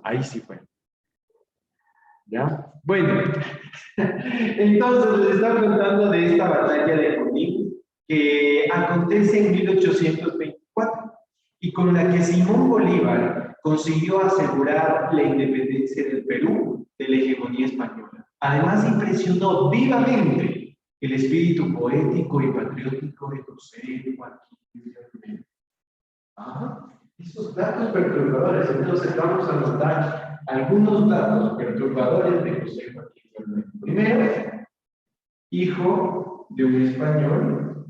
Ahí sí fue. ¿Ya? Bueno, entonces les estaba contando de esta batalla de Junín que acontece en 1824 y con la que Simón Bolívar consiguió asegurar la independencia del Perú de la hegemonía española. Además, impresionó vivamente el espíritu poético y patriótico de José Joaquín de Olmedo. Esos datos perturbadores, entonces vamos a notar algunos datos perturbadores de José Joaquín de Olmedo. Primero, hijo de un español,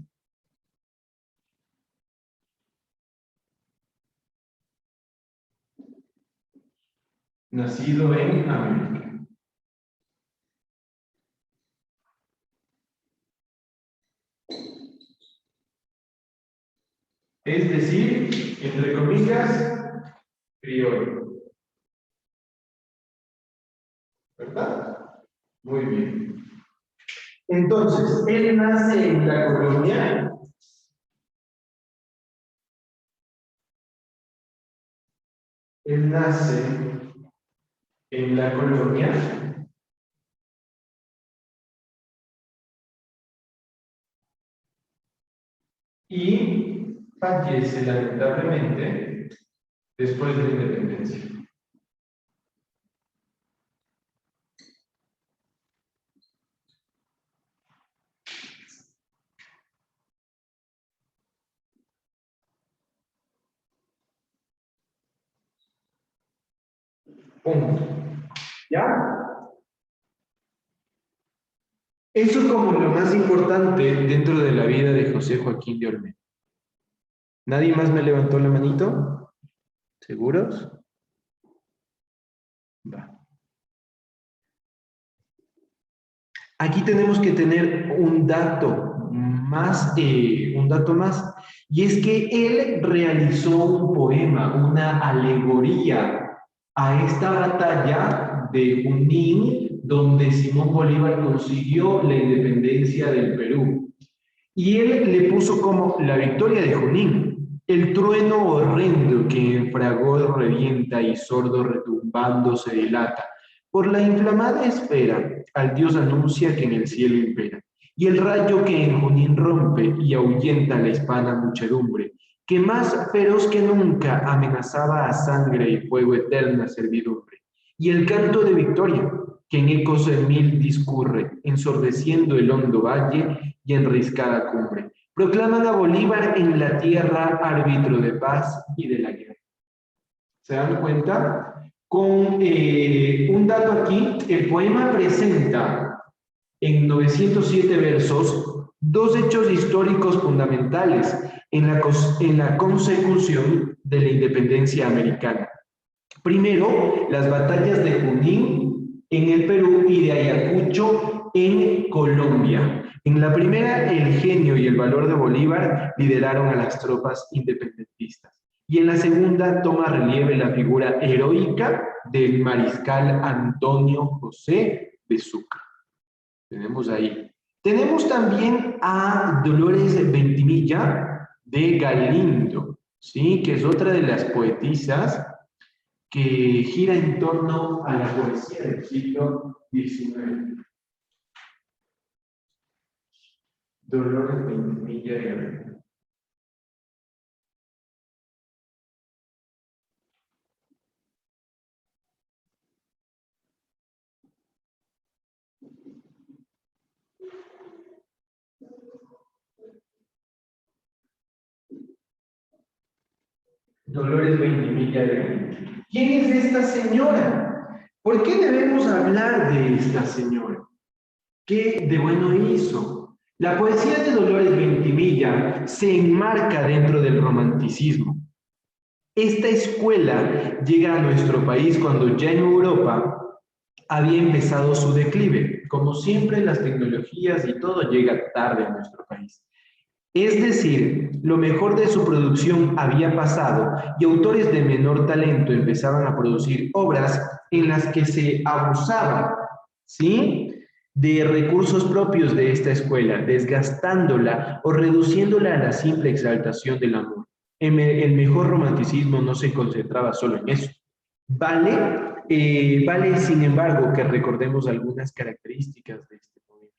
nacido en América. Es decir, entre comillas, criollo. ¿Verdad? Muy bien. Entonces, él nace en la colonia. Él nace en la colonia y fallece lamentablemente después de la independencia. Punto. ¿Ya? Eso como lo más importante dentro de la vida de José Joaquín de Olmedo. ¿Nadie más me levantó la manito? ¿Seguros? Va. Aquí tenemos que tener un dato más, y es que él realizó un poema, una alegoría a esta batalla de Junín, donde Simón Bolívar consiguió la independencia del Perú. Y él le puso como la victoria de Junín, el trueno horrendo que en fragor revienta y sordo retumbando se dilata. Por la inflamada esfera, al Dios anuncia que en el cielo impera. Y el rayo que en Junín rompe y ahuyenta la hispana muchedumbre, que más feroz que nunca amenazaba a sangre y fuego eterna servidumbre. Y el canto de victoria, que en ecos de mil discurre, ensordeciendo el hondo valle y enriscada cumbre. Proclaman a Bolívar en la tierra árbitro de paz y de la guerra. ¿Se dan cuenta? Con un dato aquí, el poema presenta en 907 versos dos hechos históricos fundamentales en la consecución de la independencia americana. Primero, las batallas de Junín en el Perú y de Ayacucho en Colombia. En la primera, el genio y el valor de Bolívar lideraron a las tropas independentistas. Y en la segunda, toma relieve la figura heroica del mariscal Antonio José de Sucre. Tenemos ahí. Tenemos también a Dolores Ventimilla de Galindo, ¿sí? Que es otra de las poetisas que gira en torno a la poesía del siglo XIX. Dolores Ventimilla de Galindo. Dolores Ventimilla de Galindo. ¿Quién es esta señora? ¿Por qué debemos hablar de esta señora? ¿Qué de bueno hizo? La poesía de Dolores Ventimilla se enmarca dentro del romanticismo. Esta escuela llega a nuestro país cuando ya en Europa había empezado su declive. Como siempre, las tecnologías y todo llega tarde a nuestro país. Es decir, lo mejor de su producción había pasado y autores de menor talento empezaban a producir obras en las que se abusaba, ¿sí?, de recursos propios de esta escuela, desgastándola o reduciéndola a la simple exaltación del amor. El mejor romanticismo no se concentraba solo en eso. Vale, sin embargo, que recordemos algunas características de este movimiento.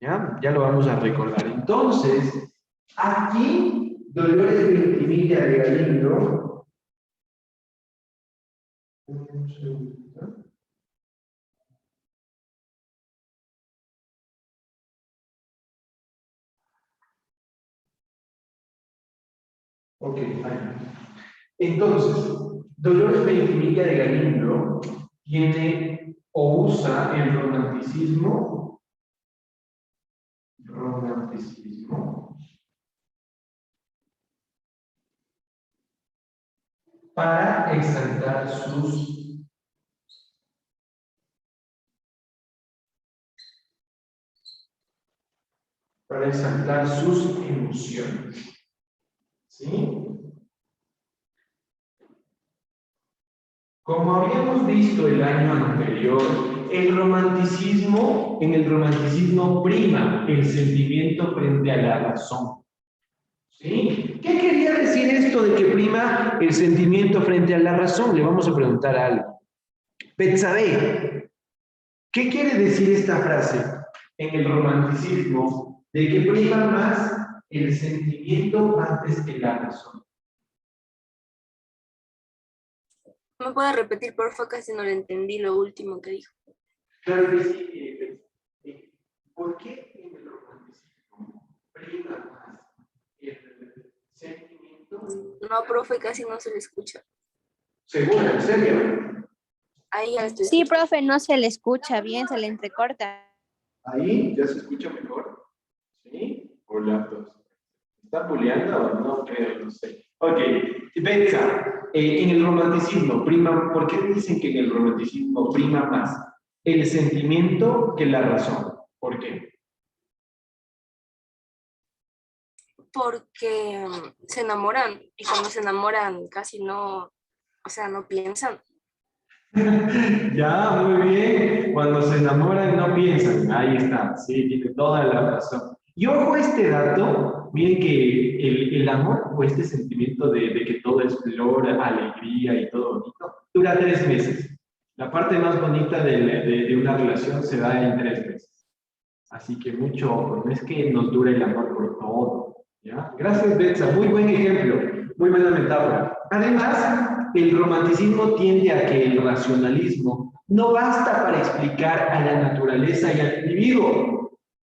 ¿Ya? Ya lo vamos a recordar. Entonces, aquí, Dolores Ventimiglia de Galindo. Un segundo. Ok, ahí. Entonces, Dolores Ventimiglia de Galindo tiene o usa el romanticismo para exaltar sus emociones. ¿Sí? Como habíamos visto el año anterior, en el romanticismo prima el sentimiento frente a la razón. ¿Sí? ¿Qué quería decir esto de que prima el sentimiento frente a la razón? Le vamos a preguntar algo. Betsabe, ¿qué quiere decir esta frase en el romanticismo de que prima más el sentimiento antes que la razón? ¿Me puede repetir, por favor? Casi no le entendí lo último que dijo. Claro que sí. ¿Por qué en el romanticismo prima más el sentimiento? No, profe, casi no se le escucha. ¿Seguro? ¿En serio? Ahí ya estoy Sí, escuchando. profe, no se le escucha bien, se le entrecorta. ¿Ahí ya se escucha mejor? ¿Sí? Hola, todos. ¿Están bulleando o no? Creo, no sé. Ok, Betsa, en el romanticismo prima, ¿por qué dicen que en el romanticismo prima más el sentimiento que la razón? ¿Por qué? Porque se enamoran y cuando se enamoran casi no, o sea, no piensan. Ya, muy bien. Cuando se enamoran no piensan. Ahí está, sí, tiene toda la razón. Y ojo a este dato, miren que el amor o este sentimiento de que todo es flor, alegría y todo bonito, dura 3 meses. La parte más bonita de una relación se da en 3 meses. Así que mucho ojo, no es que nos dure el amor por todo. ¿Ya? Gracias, Betsa. Muy buen ejemplo, muy buena metáfora. Además, el romanticismo tiende a que el racionalismo no basta para explicar a la naturaleza y al individuo.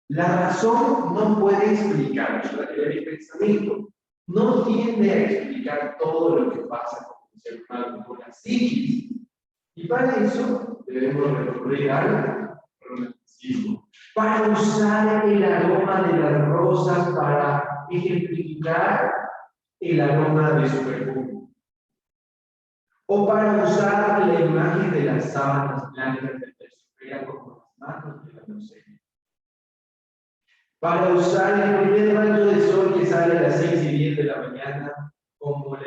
La razón no puede explicar, el pensamiento no tiende a explicar todo lo que pasa con el ser humano, con la psiquis. Y para eso debemos recurrir al romanticismo, para usar el aroma de las rosas para ejemplificar el aroma de su perfume. O para usar la imagen de las sábanas blancas del terciopelo como las manos de la doncella. Para usar el primer rayo de sol que sale a las 6:10 de la mañana como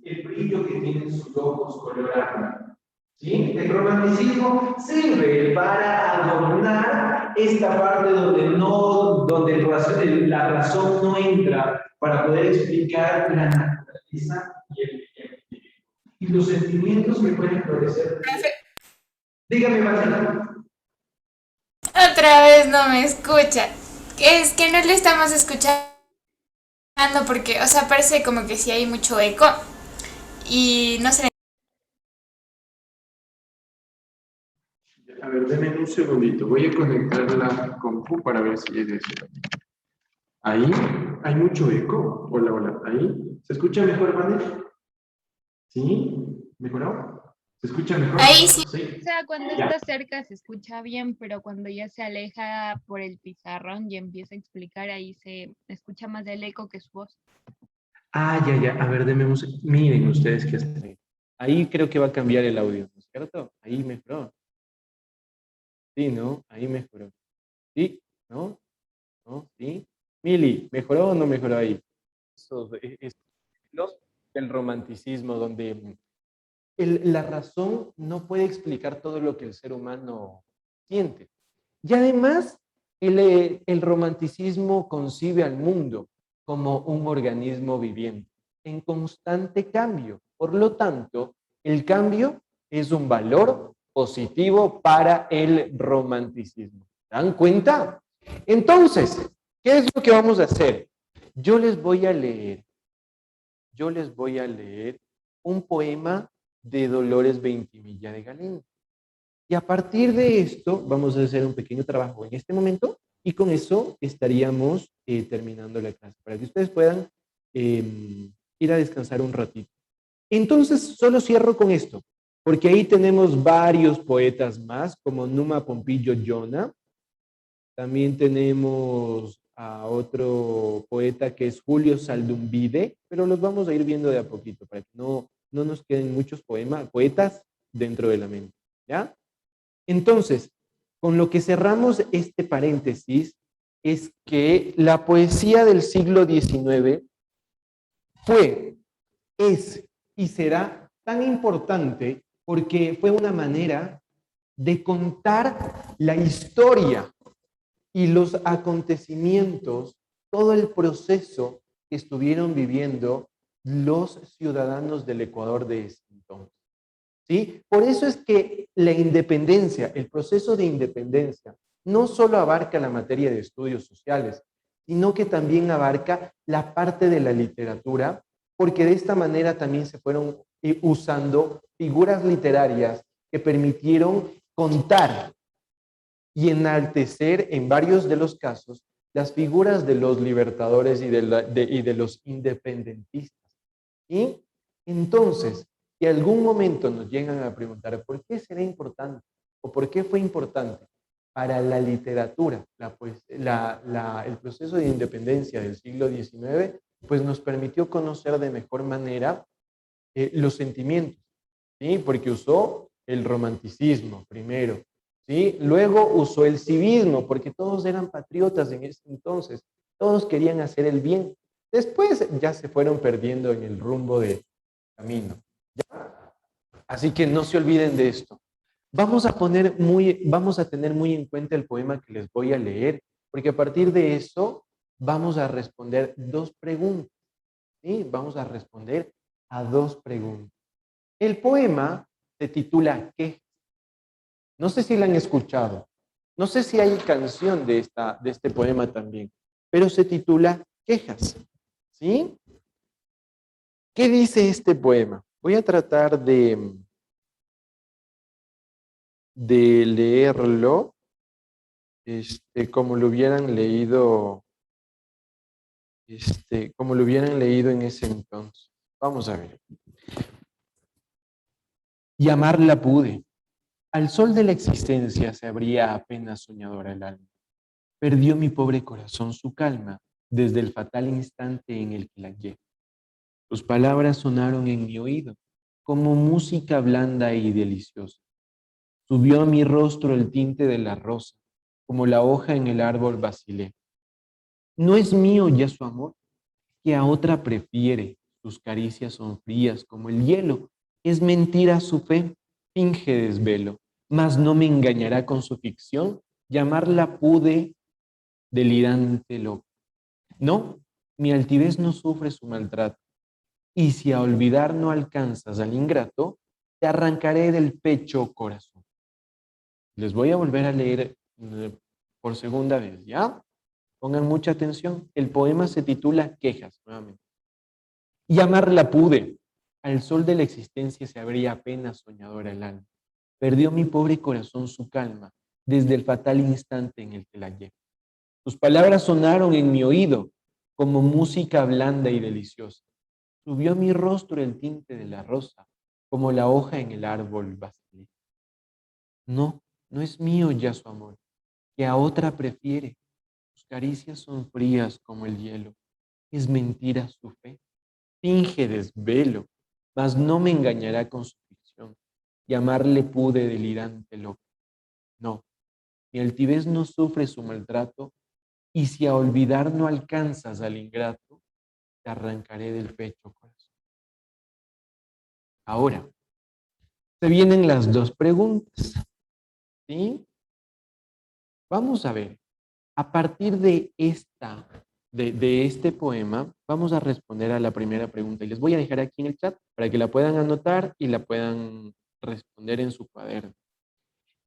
el brillo que tienen sus ojos color ámbar. ¿Sí? El romanticismo sirve para adornar esta parte donde la razón no entra para poder explicar la naturaleza y los sentimientos que pueden florecer. Dígame, Marcela. Otra vez no me escucha. Es que no le estamos escuchando porque, o sea, parece como que sí hay mucho eco y no sé. A ver, denme un segundito. Voy a conectar la compu para ver si es eso. Ahí hay mucho eco. Hola, hola. Ahí. ¿Se escucha mejor, Vanessa? ¿Sí? ¿Mejoró? ¿Se escucha mejor? Ahí sí. O sea, cuando está cerca se escucha bien, pero cuando ya se aleja por el pizarrón y empieza a explicar, ahí se escucha más el eco que su voz. Ah, ya, ya. A ver, miren ustedes qué hacen. Ahí creo que va a cambiar el audio, ¿no es cierto? Ahí mejoró. Sí, ¿no? Ahí mejoró. ¿Sí? ¿No? ¿No? ¿Sí? Mili, ¿mejoró o no mejoró ahí? Esos estilos del romanticismo, donde la razón no puede explicar todo lo que el ser humano siente. Y además, el romanticismo concibe al mundo como un organismo viviente. en constante cambio. Por lo tanto, el cambio es un valor positivo para el romanticismo. ¿Se dan cuenta? Entonces, ¿qué es lo que vamos a hacer? Yo les voy a leer un poema de Dolores Veintimilla de Galindo. Y a partir de esto, vamos a hacer un pequeño trabajo en este momento y con eso estaríamos terminando la clase, para que ustedes puedan ir a descansar un ratito. Entonces, solo cierro con esto, porque ahí tenemos varios poetas más, como Numa Pompillo Yona. También tenemos a otro poeta que es Julio Saldumbide, pero los vamos a ir viendo de a poquito, para que no nos queden muchos poetas dentro de la mente, ¿ya? Entonces, con lo que cerramos este paréntesis es que la poesía del siglo XIX fue, es y será tan importante porque fue una manera de contar la historia y los acontecimientos, todo el proceso que estuvieron viviendo los ciudadanos del Ecuador de ese entonces. ¿Sí? Por eso es que la independencia, el proceso de independencia, no solo abarca la materia de estudios sociales, sino que también abarca la parte de la literatura, porque de esta manera también se fueron usando figuras literarias que permitieron contar y enaltecer en varios de los casos las figuras de los libertadores y de los independentistas. Y entonces, si algún momento nos llegan a preguntar por qué será importante o por qué fue importante para la literatura el proceso de independencia del siglo XIX, pues nos permitió conocer de mejor manera los sentimientos, ¿sí? Porque usó el romanticismo primero, ¿sí? Luego usó el civismo, porque todos eran patriotas en ese entonces, todos querían hacer el bien. Después ya se fueron perdiendo en el rumbo del camino. ¿Ya? Así que no se olviden de esto. Vamos a tener muy en cuenta el poema que les voy a leer, porque a partir de eso vamos a responder dos preguntas. ¿Sí? Vamos a responder a dos preguntas. El poema se titula ¿Qué? No sé si la han escuchado. No sé si hay canción de este poema también, pero se titula Quejas. ¿Sí? ¿Qué dice este poema? Voy a tratar de leerlo como lo hubieran leído en ese entonces. Vamos a ver. Y amarla pude. Al sol de la existencia se abría apenas soñadora el alma. Perdió mi pobre corazón su calma desde el fatal instante en el que la hallé. Sus palabras sonaron en mi oído como música blanda y deliciosa. Subió a mi rostro el tinte de la rosa, como la hoja en el árbol vacilé. No es mío ya su amor, que a otra prefiere. Sus caricias son frías como el hielo. Es mentira su fe, finge desvelo, mas no me engañará con su ficción. Llamarla pude delirante loca. No, mi altivez no sufre su maltrato. Y si a olvidar no alcanzas al ingrato, te arrancaré del pecho corazón. Les voy a volver a leer por segunda vez, ¿ya? Pongan mucha atención. El poema se titula Quejas, nuevamente. Y amarla pude. Al sol de la existencia se abría apenas soñadora el alma. Perdió mi pobre corazón su calma desde el fatal instante en el que la hallé. Sus palabras sonaron en mi oído como música blanda y deliciosa. Subió a mi rostro el tinte de la rosa, como la hoja en el árbol vacilé. No, no es mío ya su amor, que a otra prefiere. Sus caricias son frías como el hielo. Es mentira su fe. Finge desvelo, mas no me engañará con su ficción. Llamarle pude delirante loca. No, mi altivez no sufre su maltrato, y si a olvidar no alcanzas al ingrato, te arrancaré del pecho corazón. Ahora, se vienen las dos preguntas, ¿sí? Vamos a ver, a partir de de este poema, vamos a responder a la primera pregunta. Y les voy a dejar aquí en el chat para que la puedan anotar y la puedan responder en su cuaderno.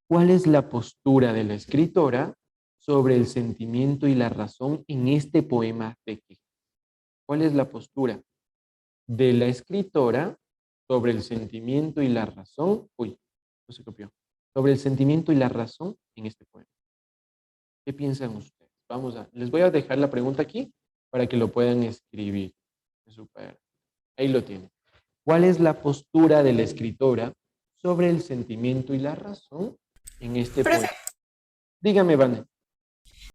¿Cuál es la postura de la escritora sobre el sentimiento y la razón en este poema de quejas? ¿Cuál es la postura de la escritora sobre el sentimiento y la razón? Uy, no se copió. Sobre el sentimiento y la razón en este poema. ¿Qué piensan ustedes? Les voy a dejar la pregunta aquí para que lo puedan escribir en su cuaderno. Ahí lo tienen. ¿Cuál es la postura de la escritora sobre el sentimiento y la razón en este Profe, poema? Dígame, Vane.